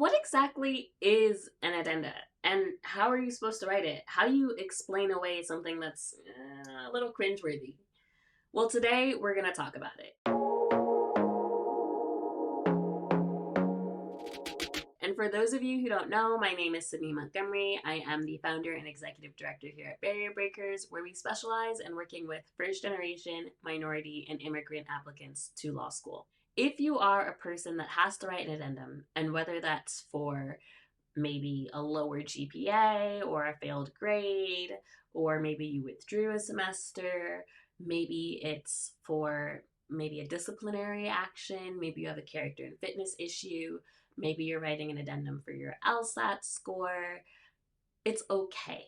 What exactly is an addenda? And how are you supposed to write it? How do you explain away something that's a little cringeworthy? Well, today we're going to talk about it. And for those of you who don't know, my name is Sydney Montgomery. I am the founder and executive director here at Barrier Breakers, where we specialize in working with first generation, minority, and immigrant applicants to law school. If you are a person that has to write an addendum, and whether that's for maybe a lower GPA or a failed grade, or maybe you withdrew a semester, maybe it's for maybe a disciplinary action, maybe you have a character and fitness issue, maybe you're writing an addendum for your LSAT score, it's okay.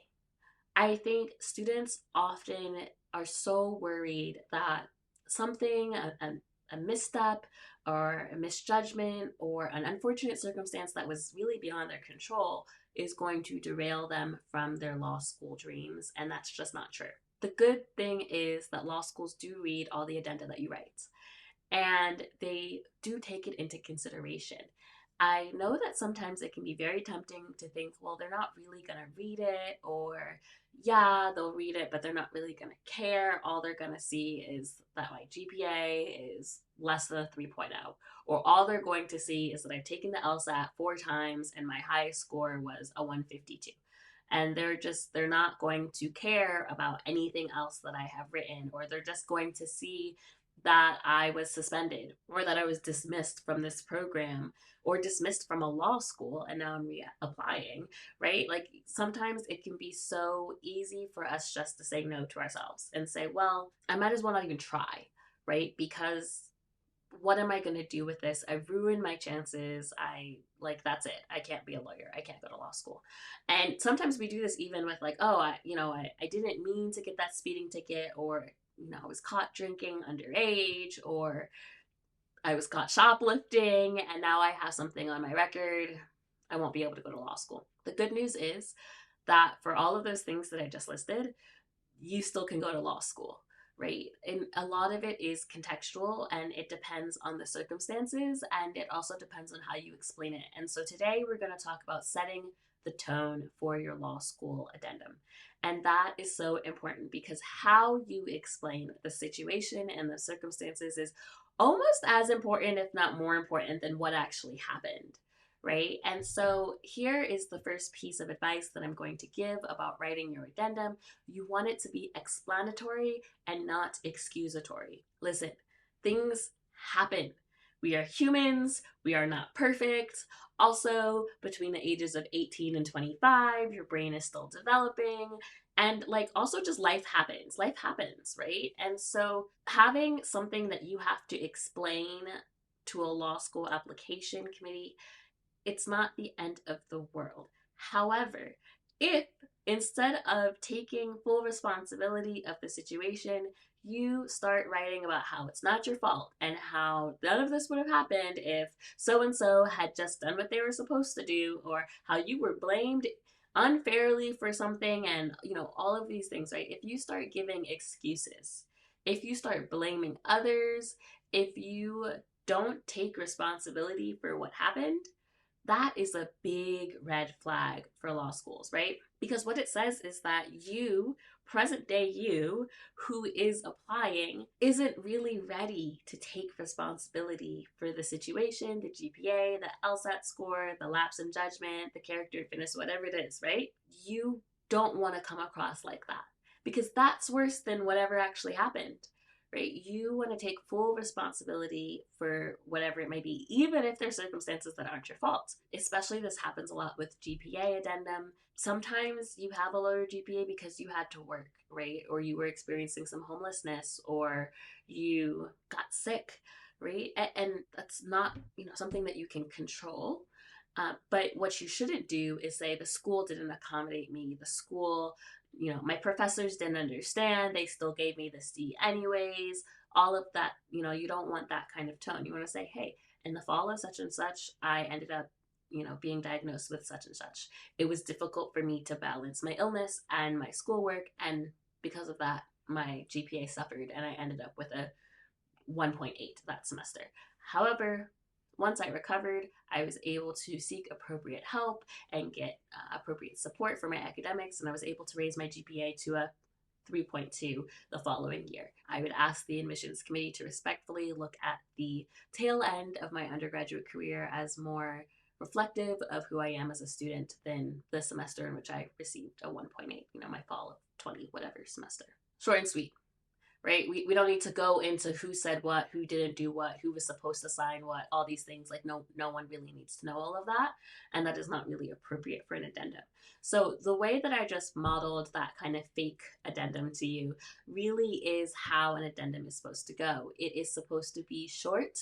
I think students often are so worried that something, a misstep or a misjudgment or an unfortunate circumstance that was really beyond their control is going to derail them from their law school dreams, and that's just not true. The good thing is that law schools do read all the addenda that you write, and they do take it into consideration. I know that sometimes it can be very tempting to think, well, they're not really going to read it, or yeah, they'll read it, but they're not really going to care. All they're going to see is that my GPA is less than a 3.0, or all they're going to see is that I've taken the LSAT 4 times and my highest score was a 152. And they're not going to care about anything else that I have written, or they're just going to see that I was suspended or that I was dismissed from this program or dismissed from a law school and now I'm reapplying, right? Like sometimes it can be so easy for us just to say no to ourselves and say, well, I might as well not even try, right? Because what am I going to do with this? I've ruined my chances. That's it. I can't be a lawyer. I can't go to law school. And sometimes we do this even with like, oh, I didn't mean to get that speeding ticket, or, I was caught drinking underage, or I was caught shoplifting and now I have something on my record. I won't be able to go to law school. The good news is that for all of those things that I just listed, you still can go to law school, right? And a lot of it is contextual and it depends on the circumstances, and it also depends on how you explain it. And so today we're going to talk about setting the tone for your law school addendum. And that is so important because how you explain the situation and the circumstances is almost as important, if not more important, than what actually happened, right? And so here is the first piece of advice that I'm going to give about writing your addendum. You want it to be explanatory and not excusatory. Listen, things happen. We are humans. We are not perfect. Also, between the ages of 18 and 25, your brain is still developing. And also just life happens. Life happens, right? And so having something that you have to explain to a law school application committee, it's not the end of the world. However, if instead of taking full responsibility of the situation, you start writing about how it's not your fault and how none of this would have happened if so and so had just done what they were supposed to do, or how you were blamed unfairly for something, and all of these things, right? If you start giving excuses, if you start blaming others, if you don't take responsibility for what happened, that is a big red flag for law schools, right? Because what it says is that you, present day you, who is applying, isn't really ready to take responsibility for the situation, the GPA, the LSAT score, the lapse in judgment, the character and fitness, whatever it is, right? You don't want to come across like that because that's worse than whatever actually happened. Right? You want to take full responsibility for whatever it may be, even if there's circumstances that aren't your fault. Especially this happens a lot with GPA addendum. Sometimes you have a lower GPA because you had to work, right? Or you were experiencing some homelessness, or you got sick, right? And that's not, something that you can control. But what you shouldn't do is say the school didn't accommodate me. The school, my professors didn't understand. They still gave me this D anyways. All of that, you don't want that kind of tone. You want to say, hey, in the fall of such and such, I ended up, being diagnosed with such and such. It was difficult for me to balance my illness and my schoolwork. And because of that, my GPA suffered and I ended up with a 1.8 that semester. However, once I recovered, I was able to seek appropriate help and get appropriate support for my academics, and I was able to raise my GPA to a 3.2 the following year. I would ask the admissions committee to respectfully look at the tail end of my undergraduate career as more reflective of who I am as a student than the semester in which I received a 1.8, my fall of 20 whatever semester. Short and sweet, right? We don't need to go into who said what, who didn't do what, who was supposed to sign what, all these things. Like no one really needs to know all of that, and that is not really appropriate for an addendum. So the way that I just modeled that kind of fake addendum to you really is how an addendum is supposed to go. It is supposed to be short,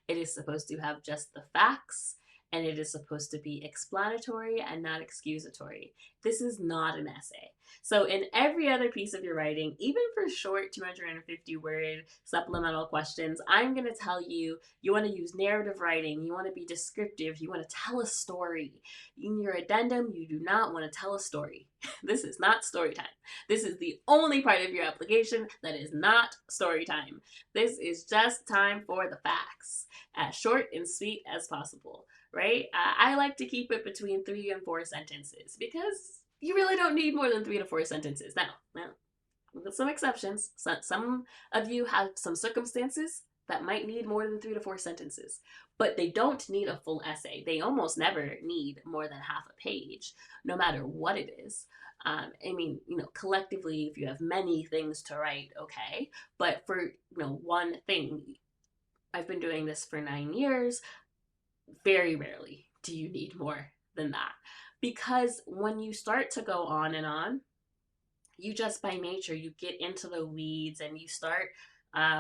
it is supposed to have just the facts, and it is supposed to be explanatory and not excusatory. This is not an essay. So in every other piece of your writing, even for short 250 word supplemental questions, I'm going to tell you, you want to use narrative writing, you want to be descriptive, you want to tell a story. In your addendum, you do not want to tell a story. This is not story time. This is the only part of your application that is not story time. This is just time for the facts, as short and sweet as possible. Right? I like to keep it between 3 and 4 sentences because you really don't need more than 3 to 4 sentences. Now, with some exceptions, some of you have some circumstances that might need more than 3 to 4 sentences, but they don't need a full essay. They almost never need more than half a page, no matter what it is. Collectively, if you have many things to write, okay, but for, one thing, I've been doing this for 9 years. Very rarely do you need more than that, because when you start to go on and on, you just by nature, you get into the weeds and you start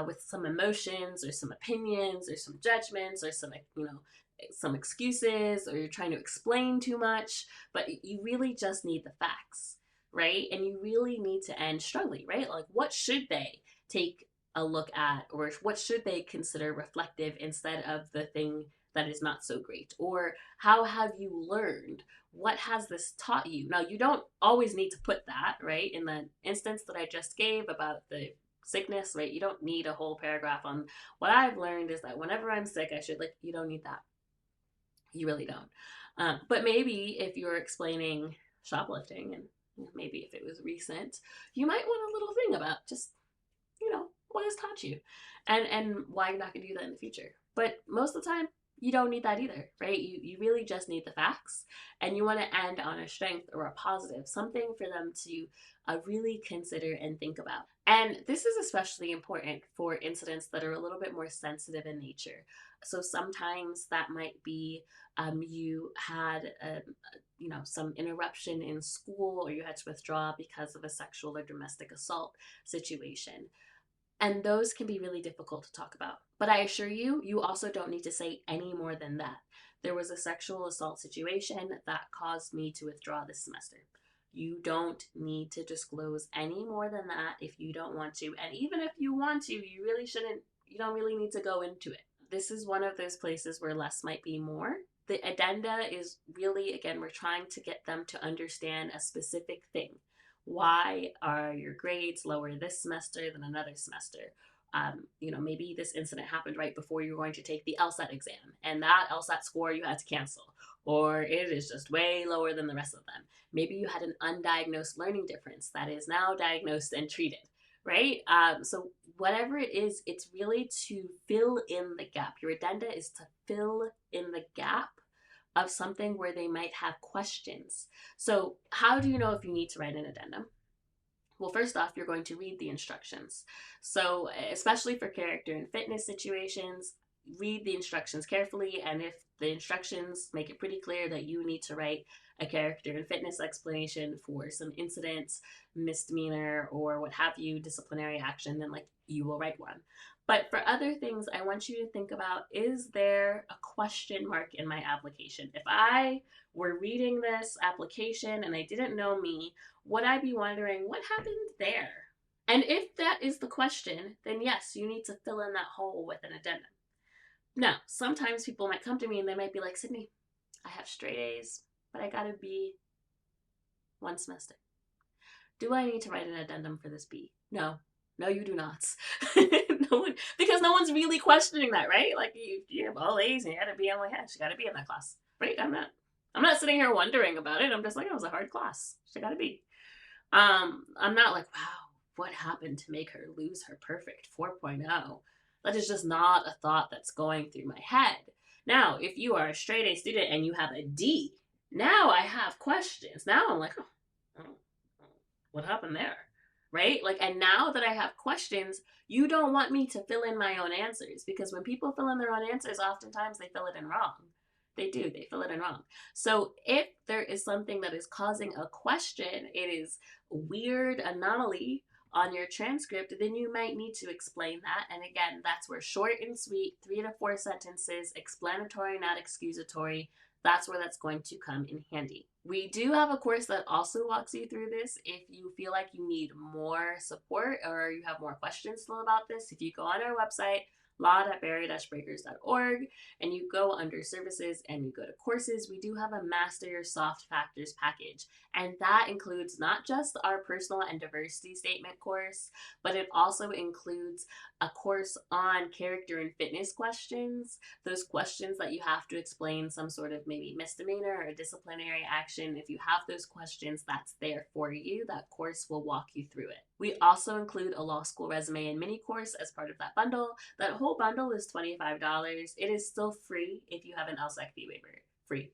with some emotions or some opinions or some judgments or some excuses, or you're trying to explain too much, but you really just need the facts, right? And you really need to end strongly, right? Like, what should they take a look at, or what should they consider reflective instead of the thing that is not so great? Or how have you learned? What has this taught you? Now, you don't always need to put that, right? In the instance that I just gave about the sickness, right? You don't need a whole paragraph on what I've learned is that whenever I'm sick, I should, you don't need that. You really don't. But maybe if you're explaining shoplifting, and maybe if it was recent, you might want a little thing about just, what has taught you and why you're not going to do that in the future. But most of the time, you don't need that either, right? You really just need the facts, and you want to end on a strength or a positive, something for them to really consider and think about. And this is especially important for incidents that are a little bit more sensitive in nature. So sometimes that might be you had some interruption in school, or you had to withdraw because of a sexual or domestic assault situation. And those can be really difficult to talk about. But I assure you, you also don't need to say any more than that. There was a sexual assault situation that caused me to withdraw this semester. You don't need to disclose any more than that if you don't want to. And even if you want to, you don't really need to go into it. This is one of those places where less might be more. The addenda is really, again, we're trying to get them to understand a specific thing. Why are your grades lower this semester than another semester? Maybe this incident happened right before you were going to take the LSAT exam, and that LSAT score you had to cancel, or it is just way lower than the rest of them. Maybe you had an undiagnosed learning difference that is now diagnosed and treated, right? So whatever it is, it's really to fill in the gap. Your addenda is to fill in the gap of something where they might have questions. So how do you know if you need to write an addendum? Well, first off, you're going to read the instructions. So especially for character and fitness situations, read the instructions carefully, and if the instructions make it pretty clear that you need to write a character and fitness explanation for some incidents, misdemeanor, or what have you, disciplinary action, then you will write one. But for other things, I want you to think about, is there a question mark in my application? If I were reading this application and I didn't know me, would I be wondering what happened there? And if that is the question, then yes, you need to fill in that hole with an addendum. Now, sometimes people might come to me and they might be like, Sydney, I have straight A's, but I got a B one semester. Do I need to write an addendum for this B? No, you do not. Because no one's really questioning that, right? Like you have all A's and you gotta be, I'm like, yeah, she gotta be in that class, right? I'm not sitting here wondering about it. I'm just like, it was a hard class. She gotta be. I'm not like, wow, what happened to make her lose her perfect 4.0? That is just not a thought that's going through my head. Now, if you are a straight A student and you have a D, now I have questions. Now I'm like, oh, what happened there? Right? Like, and now that I have questions, you don't want me to fill in my own answers, because when people fill in their own answers, oftentimes they fill it in wrong. They fill it in wrong. So if there is something that is causing a question, it is a weird anomaly on your transcript, then you might need to explain that. And again, that's where short and sweet, 3 to 4 sentences, explanatory, not excusatory, that's where that's going to come in handy. We do have a course that also walks you through this if you feel like you need more support or you have more questions still about this. If you go on our website, law.barrier-breakers.org, and you go under services and you go to courses, we do have a Master Your Soft Factors package. And that includes not just our personal and diversity statement course, but it also includes a course on character and fitness questions, those questions that you have to explain some sort of maybe misdemeanor or disciplinary action. If you have those questions, that's there for you. That course will walk you through it. We also include a law school resume and mini course as part of that bundle. That whole bundle is $25. It is still free if you have an LSEC fee waiver. Free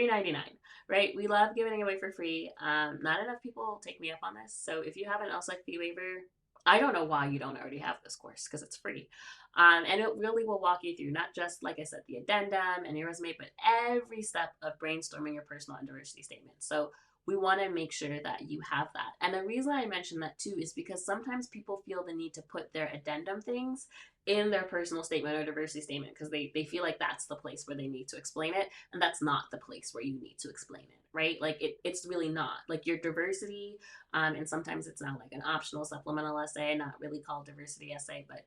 99, right? We love giving it away for free. Not enough people take me up on this. So if you have an LSEC fee waiver, I don't know why you don't already have this course, because it's free. And it really will walk you through not just, like I said, the addendum and your resume, but every step of brainstorming your personal and diversity statement. So we want to make sure that you have that. And the reason I mention that too is because sometimes people feel the need to put their addendum things in their personal statement or diversity statement because they feel like that's the place where they need to explain it. And that's not the place where you need to explain it, right? Like it's really not. Like your diversity, and sometimes it's not like an optional supplemental essay, not really called diversity essay, but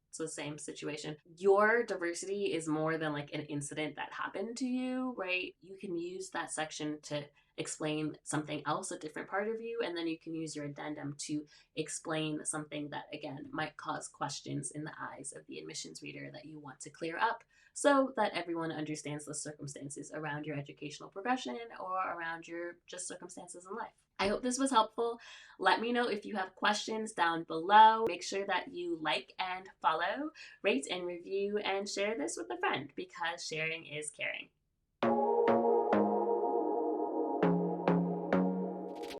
it's the same situation. Your diversity is more than like an incident that happened to you, right? You can use that section to explain something else, a different part of you, and then you can use your addendum to explain something that, again, might cause questions in the eyes of the admissions reader that you want to clear up so that everyone understands the circumstances around your educational progression or around your just circumstances in life. I hope this was helpful. Let me know if you have questions down below. Make sure that you like and follow, rate and review, and share this with a friend because sharing is caring.